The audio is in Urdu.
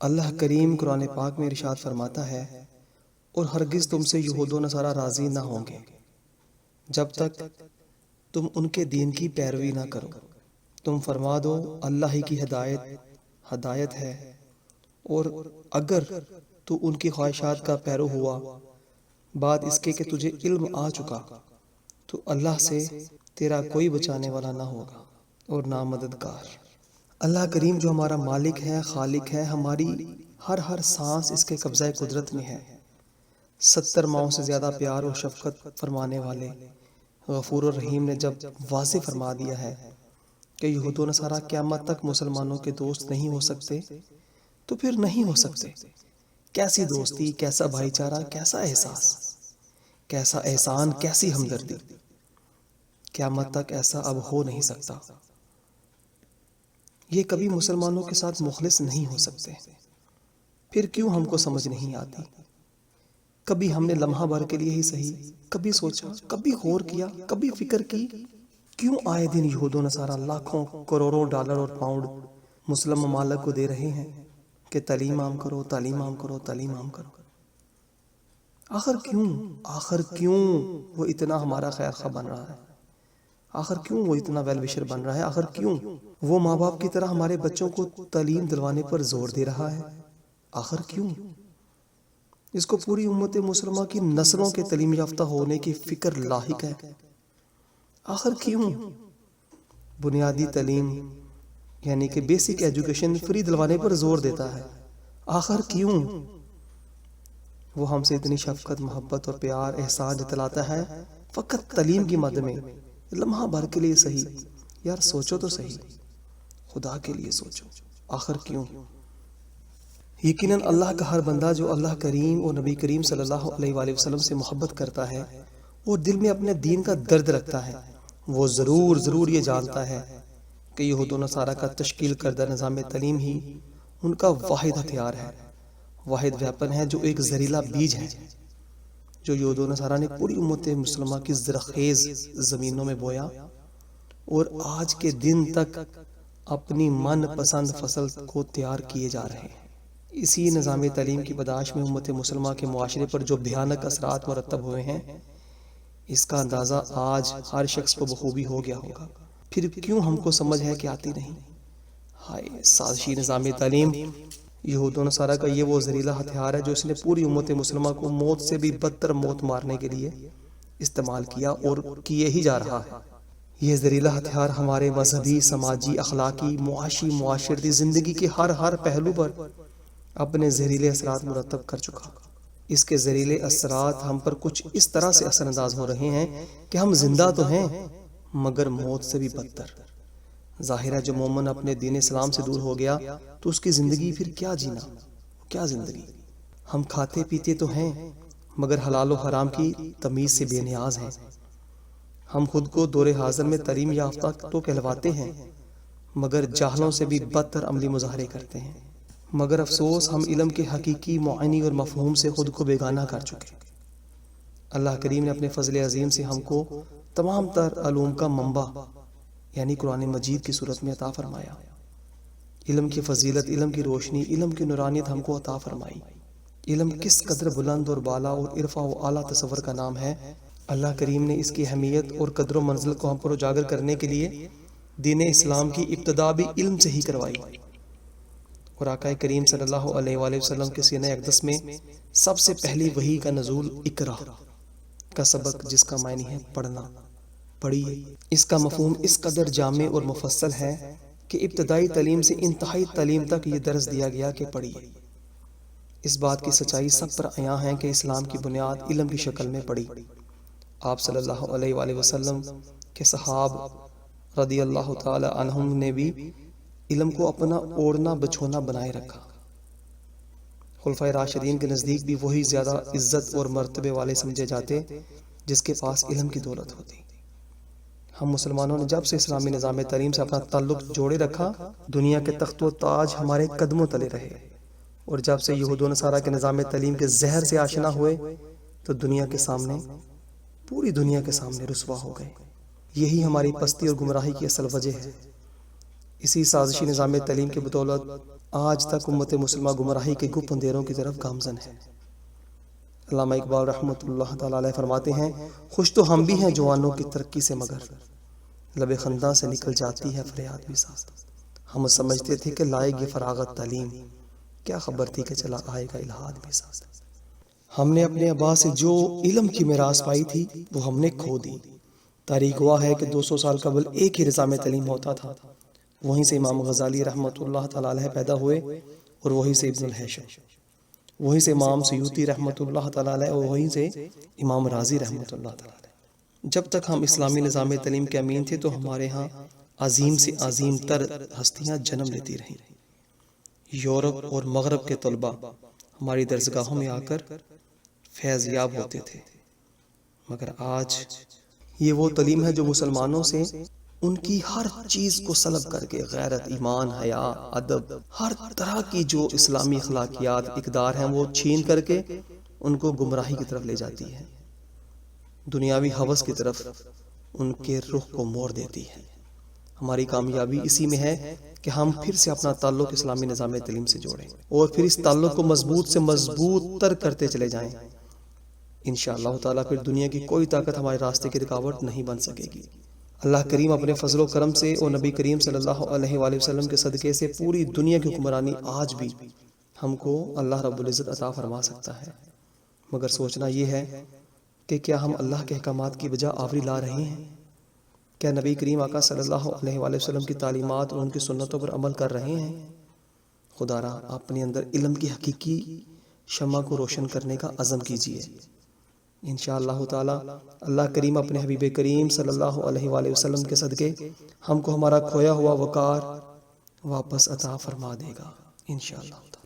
اللہ کریم قرآن پاک میں ارشاد فرماتا ہے، اور ہرگز تم سے یہود و نصارہ راضی نہ ہوں گے جب تک تم ان کے دین کی پیروی نہ کرو۔ تم فرما دو اللہ ہی کی ہدایت ہے، اور اگر تو ان کی خواہشات کا پیرو ہوا بعد اس کے کہ تجھے علم آ چکا، تو اللہ سے تیرا کوئی بچانے والا نہ ہوگا اور نہ مددگار۔ اللہ کریم جو ہمارا مالک ہے، خالق ہے، ہماری ہر سانس اس کے قبضہ قدرت میں ہے، 70 ماؤں سے زیادہ پیار اور شفقت فرمانے والے غفور الرحیم نے جب واضح فرما دیا ہے کہ یہود و نصارہ قیامت تک مسلمانوں کے دوست نہیں ہو سکتے، تو پھر نہیں ہو سکتے۔ کیسی دوستی، کیسا بھائی چارہ، کیسا احساس، کیسا احسان، کیسی ہمدردی، قیامت تک ایسا اب ہو نہیں سکتا۔ یہ کبھی مسلمانوں کے ساتھ مخلص نہیں ہو سکتے۔ پھر کیوں ہم کو سمجھ نہیں آتی؟ کبھی ہم نے لمحہ بھر کے لیے ہی صحیح کبھی سوچا، کبھی غور کیا، کبھی فکر کی، کیوں آئے دن یہود و نصارہ لاکھوں کروڑوں ڈالر اور پاؤنڈ مسلم ممالک کو دے رہے ہیں کہ تعلیم عام کرو، تعلیم عام کرو، تعلیم عام کرو؟ آخر کیوں وہ اتنا ہمارا خیر خواہ بن رہا ہے؟ آخر کیوں وہ اتنا ویل وشر بن رہا ہے؟ آخر کیوں وہ ماں باپ کی طرح ہمارے بچوں کو تعلیم دلوانے پر زور دے رہا ہے؟ آخر کیوں اس کو پوری امت مسلمہ کی نسلوں کے تعلیم یافتہ ہونے کی فکر لاحق ہے؟ آخر کیوں بنیادی تعلیم یعنی کہ بیسک ایجوکیشن فری دلوانے پر زور دیتا ہے؟ آخر کیوں وہ ہم سے اتنی شفقت، محبت اور پیار، احسان جتلاتا ہے فقط تعلیم کی مد میں؟ لمحہ بھر کے لیے صحیح یار سوچو تو صحیح، خدا کے لیے سوچو، آخر کیوں؟ یقیناً اللہ کا ہر بندہ جو اللہ کریم اور نبی کریم صلی اللہ علیہ وآلہ وسلم سے محبت کرتا ہے اور دل میں اپنے دین کا درد رکھتا ہے، وہ ضرور یہ جانتا ہے کہ یہود و نصارہ کا تشکیل کردہ نظام تعلیم ہی ان کا واحد ہتھیار ہے، واحد ویپن ہے، جو ایک زہریلا بیج ہے جو یہود و نصارہ نے پوری امت مسلمہ کی زرخیز زمینوں میں بویا اور آج کے دن تک اپنی من پسند فصل کو تیار کیے جا رہے ہیں۔ اسی نظام تعلیم کی پداش میں امت مسلمہ کے معاشرے پر جو بھیانک اثرات مرتب ہوئے ہیں، اس کا اندازہ آج ہر شخص کو بخوبی ہو گیا ہوگا۔ پھر کیوں ہم کو سمجھ ہے کہ آتی نہیں؟ ہائے سازشی نظام تعلیم یہود و نصارہ کا یہ وہ زہریلا ہتھیار ہے جو اس نے پوری امت مسلمہ کو موت سے بھی بدتر موت مارنے کے لیے استعمال کیا اور کیے ہی جا رہا ہے۔ یہ زہریلا ہتھیار ہمارے مذہبی، سماجی، اخلاقی، معاشی، معاشرتی زندگی کے ہر پہلو پر اپنے زہریلے اثرات مرتب کر چکا۔ اس کے زہریلے اثرات ہم پر کچھ اس طرح سے اثر انداز ہو رہے ہیں کہ ہم زندہ تو ہیں مگر موت سے بھی بدتر۔ ظاہر ہے جو مومن اپنے دین اسلام سے دور ہو گیا تو اس کی زندگی پھر کیا جینا، کیا زندگی؟ ہم کھاتے پیتے تو ہیں مگر حلال و حرام کی تمیز سے بے نیاز ہیں۔ ہم خود کو دور حاضر میں تعلیم یافتہ تو کہلواتے ہیں مگر جاہلوں سے بھی بدتر عملی مظاہرے کرتے ہیں۔ مگر افسوس ہم علم کے حقیقی معنی اور مفہوم سے خود کو بیگانہ کر چکے۔ اللہ کریم نے اپنے فضل عظیم سے ہم کو تمام تر علوم کا منبع یعنی قرآن مجید کی صورت میں عطا فرمایا۔ علم کی فضیلت، علم کی روشنی، علم کی نورانیت ہم کو عطا فرمائی۔ علم کس قدر بلند اور بالا اور عرفہ و اعلیٰ تصور کا نام ہے، اللہ کریم نے اس کی اہمیت اور قدر و منزل کو ہم پر اجاگر کرنے کے لیے دین اسلام کی ابتدا بھی علم سے ہی کروائی، اور آقا کریم صلی اللہ علیہ وآلہ وسلم کے سینہ اقدس میں سب سے پہلی وحی کا نزول اقرا کا سبق، جس کا معنی ہے پڑھنا، پڑھیے۔ اس کا مفہوم اس قدر جامع اور مفصل ہے کہ ابتدائی تعلیم سے انتہائی تعلیم تک یہ درس دیا گیا کہ پڑھیے۔ اس بات کی سچائی سب پر عیاں ہے کہ اسلام کی بنیاد علم کی شکل میں پڑی۔ آپ صلی اللہ علیہ وآلہ وسلم کے صحاب رضی اللہ تعالی عنہم نے بھی علم کو اپنا اوڑھنا بچھونا بنائے رکھا۔ خلفائے راشدین کے نزدیک بھی وہی زیادہ عزت اور مرتبے والے سمجھے جاتے جس کے پاس علم کی دولت ہوتی۔ ہم مسلمانوں نے جب سے اسلامی نظام تعلیم سے اپنا تعلق جوڑے رکھا، دنیا کے تخت و تاج ہمارے قدموں تلے رہے، اور جب سے یہود و نصارہ کے نظام تعلیم کے زہر سے آشنا ہوئے تو دنیا کے سامنے، پوری دنیا کے سامنے رسوا ہو گئے۔ یہی ہماری پستی اور گمراہی کی اصل وجہ ہے۔ اسی سازشی نظام تعلیم کے بدولت آج تک امت مسلمہ گمراہی کے گپ اندھیروں کی طرف گامزن ہے۔ علامہ اقبال رحمۃ اللہ تعالیٰ علیہ فرماتے ہیں، خوش تو ہم بھی ہیں جوانوں کی ترقی سے، مگر لب خنداں سے نکل جاتی ہے فریاد بھی ساتھ۔ ہم سمجھتے تھے کہ لائے گی فراغت تعلیم، کیا خبر تھی کہ چلا آئے گا الہاد بھی ساتھ۔ ہم نے اپنے ابا سے جو علم کی میراث پائی تھی وہ ہم نے کھو دی۔ تاریخ گواہ ہے کہ 200 سال قبل ایک ہی نظام تعلیم ہوتا تھا، وہیں سے امام غزالی رحمۃ اللہ تعالیٰ علیہ پیدا ہوئے، اور وہیں سے ابن الہیثم، وہیں سے امام سیوطی رحمۃ اللہ تعالیٰ علیہ، اور وہیں سے امام رازی رحمۃ اللہ تعالیٰ علیہ۔ جب تک ہم اسلامی نظام تعلیم کے امین تھے تو ہمارے ہاں عظیم سے عظیم تر ہستیاں جنم لیتی رہیں۔ یورپ اور مغرب کے طلباء ہماری درسگاہوں میں آ کر فیض یاب ہوتے تھے، مگر آج یہ وہ تعلیم ہے جو مسلمانوں سے ان کی ہر چیز کو سلب کر کے غیرت، ایمان، حیا، ادب، ہر طرح کی جو اسلامی اخلاقیات، اقدار ہیں، وہ چھین کر کے ان کو گمراہی کی طرف لے جاتی ہے، دنیاوی ہوس کی طرف ان کے رخ کو موڑ دیتی ہے۔ ہماری کامیابی اسی میں ہے کہ ہم پھر سے اپنا تعلق اسلامی نظام تعلیم سے جوڑیں اور پھر اس تعلق کو مضبوط سے مضبوط تر کرتے چلے جائیں۔ انشاءاللہ تعالیٰ پھر دنیا کی کوئی طاقت ہمارے راستے کی رکاوٹ نہیں بن سکے گی۔ اللہ کریم اپنے فضل و کرم سے اور نبی کریم صلی اللہ علیہ وآلہ وسلم کے صدقے سے پوری دنیا کی حکمرانی آج بھی ہم کو اللہ رب العزت عطا فرما سکتا ہے، مگر سوچنا یہ ہے کہ کیا ہم اللہ کے احکامات کی بجا آوری لا رہے ہیں؟ کیا نبی کریم آقا صلی اللہ علیہ وآلہ وسلم کی تعلیمات اور ان کی سنتوں پر عمل کر رہے ہیں؟ خدا را اپنے اندر علم کی حقیقی شمع کو روشن کرنے کا عزم کیجیے۔ انشاءاللہ تعالی اللہ کریم اپنے حبیب کریم صلی اللہ علیہ وآلہ وسلم کے صدقے ہم کو ہمارا کھویا ہوا وقار واپس عطا فرما دے گا انشاءاللہ تعالی۔